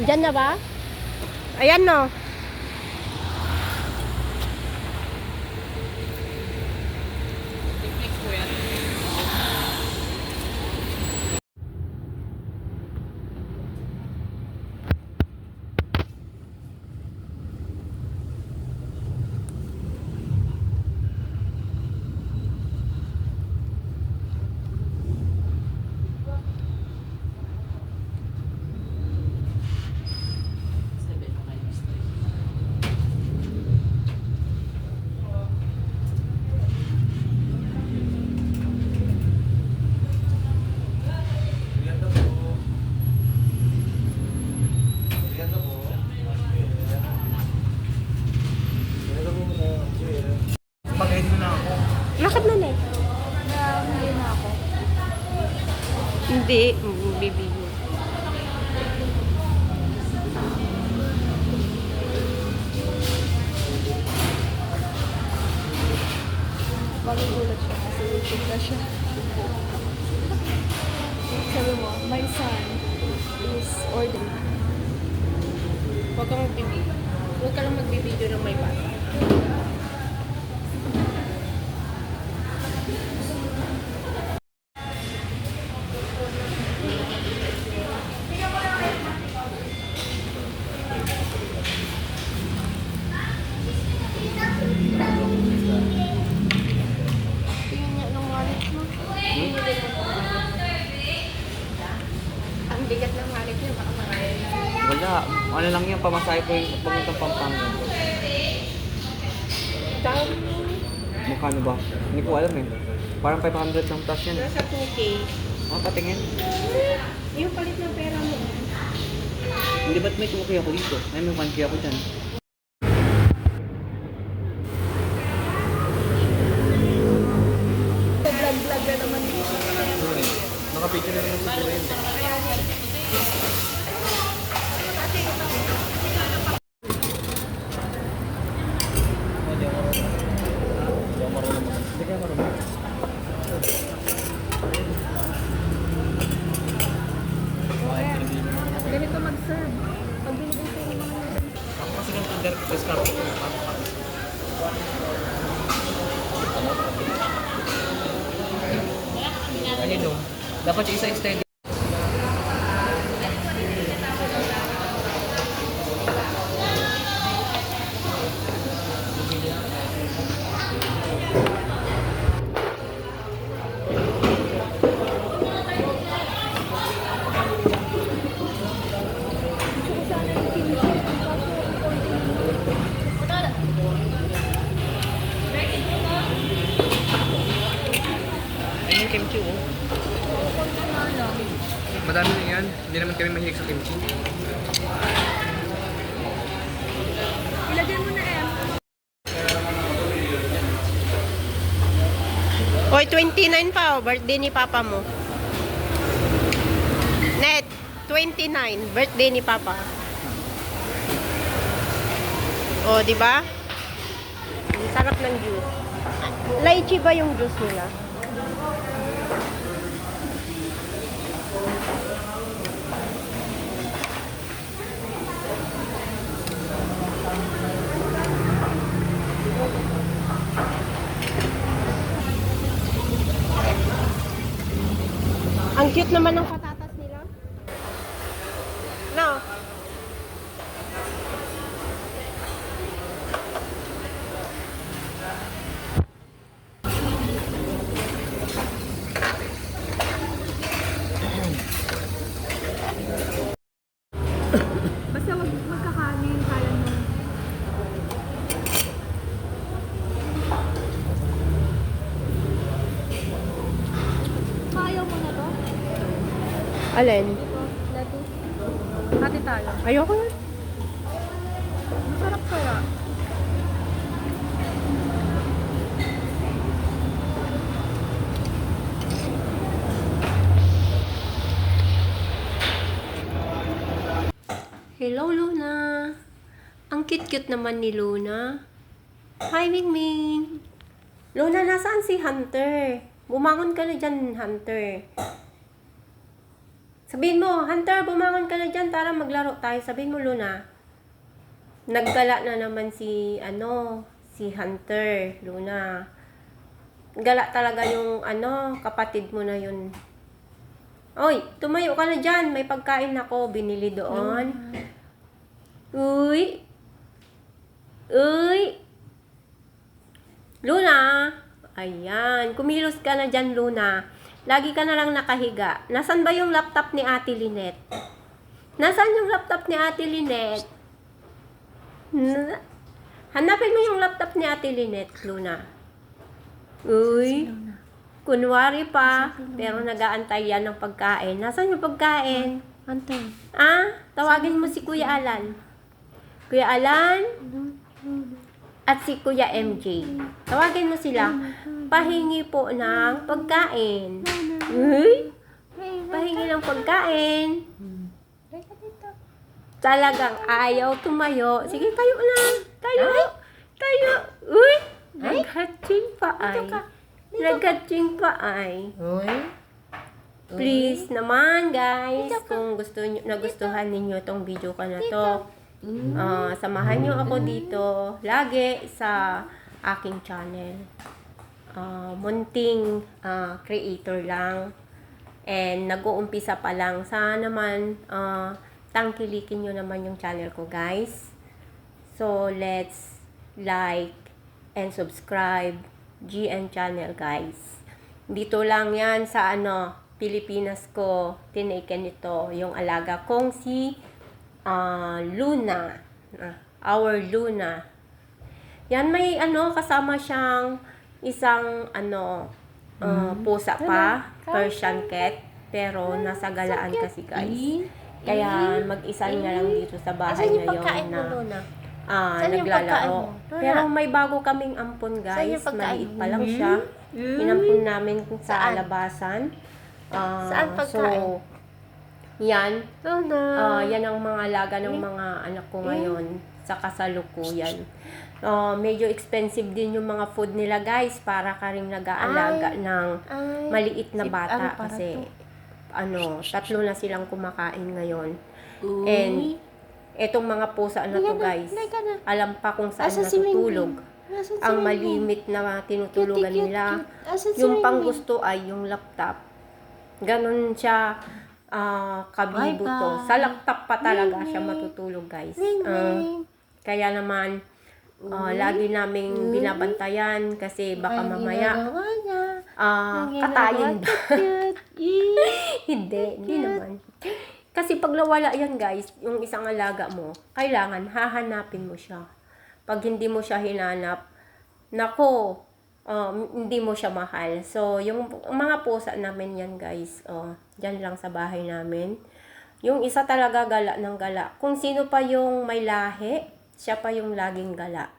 Diyan na ba? Ayan no. Lakad na na. Hindi na ako. Hindi, bibigyan. Magugulat siya kasi YouTube na siya. Sabi mo, my son is ordering. Huwag kang magbibigyo. Huwag ka lang magbibideo ng may bata. Tingnan niya ng wallet mo. Ang bigat ng halit niya, baka marami. Wala. Ano lang yan, pamasahe ko yung pamuntang Pampanga. Mukha ba? Hindi ko alam eh. Parang 500 lang plus yan. Nasa 2K. Oh, patingin. Yung palit ng pera mo. Hindi ba't may 2K ako dito? Ay, may 1K ako dyan. Vlog-vlog na naman dito. Nakapicture na naman siguro yun. Hindi kaya marunong. Ganito mag-serve. Pag binibigay ko naman natin. Ako kasi ng Tinder, discount ko. Ano yun? Dapat yung isa steady. Ayun yung kimchi oh. Madami na yan. Hindi naman kami mahilig sa kimchi. Ilagay mo na Oy, 29 pa oh, birthday ni Papa mo. Net, 29, birthday ni Papa. Oh, di ba? Ang sarap ng juice. Lychee ba yung juice nila? Ang cute naman ng patatas nila. No. Basta wag magkakanin, kala mo. Maayaw mo na to? Alin? Ito, lettuce. Hati tayo. Ayoko yan. Masarap kaya. Hello, Luna. Ang cute-cute naman ni Luna. Hi, Mingming. Luna, nasaan si Hunter? Bumangon ka na dyan, Hunter. Sabihin mo, Hunter, bumangon ka na dyan, tara maglaro tayo. Sabihin mo, Luna. Naggala na naman si Hunter, Luna. Gala talaga yung, kapatid mo na yun. Oy, tumayo ka na dyan. May pagkain ako, binili doon. Uy. Luna. Ayan. Kumilos ka na dyan, Luna. Lagi ka na lang nakahiga. Nasaan ba yung laptop ni Ate Lynette? Nasaan yung laptop ni Ate Lynette? Hanapin mo yung laptop ni Ate Lynette, Luna. Uy. Kunwari pa. Pero nag-aantay yan ng pagkain. Nasaan yung pagkain? Hunter. Tawagin mo si Kuya Alan. Kuya Alan at si Kuya MJ. Tawagin mo sila. Pahingi po ng pagkain. Uy! Pahingi ng pagkain. Talagang ayaw tumayo. Sige, tayo na. Tayo. Uy! Naghatching pa ay. Please naman, guys. Kung nagustuhan ninyo tong video ko na to, samahan nyo ako dito lagi sa aking channel. Munting creator lang and nag-uumpisa pa lang. Sana naman tangkilikin nyo naman yung channel ko, guys. So let's like and subscribe GN channel, guys. Dito lang yan sa Pilipinas ko tinaken ito yung alaga kong si Luna, our Luna. Yan, may kasama siyang isang pusa pa, Persian cat, pero nasa galaan kasi, guys. Kaya mag-isa na lang dito sa bahay ngayon na naglalaro. Pero may bago kaming ampon, guys. Maliit pa lang siya. Inampon namin sa labasan. Saan pagkain? So, yan. Yan ang mga alaga ng mga anak ko ngayon sa kasalukuyan. Medyo expensive din yung mga food nila, guys, para ka rin nag-aalaga ng maliit na bata kasi tatlo na silang kumakain ngayon. And etong mga pusa na to, guys, alam pa kung saan natutulog. Ang malimit na tinutulugan nila. Yung pang gusto ay yung laptop. Ganon siya kabibo to. Sa laptop pa talaga siya matutulog, guys. Kaya naman lagi naming binabantayan kasi baka mamaya katayin ba? Hindi naman. Kasi pag nawala yan, guys, yung isang alaga mo, kailangan hahanapin mo siya. Pag hindi mo siya hinanap, nako, hindi mo siya mahal. So, yung mga pusa namin yan, guys, dyan lang sa bahay namin. Yung isa talaga gala ng gala. Kung sino pa yung may lahi, siya pa yung laging gala.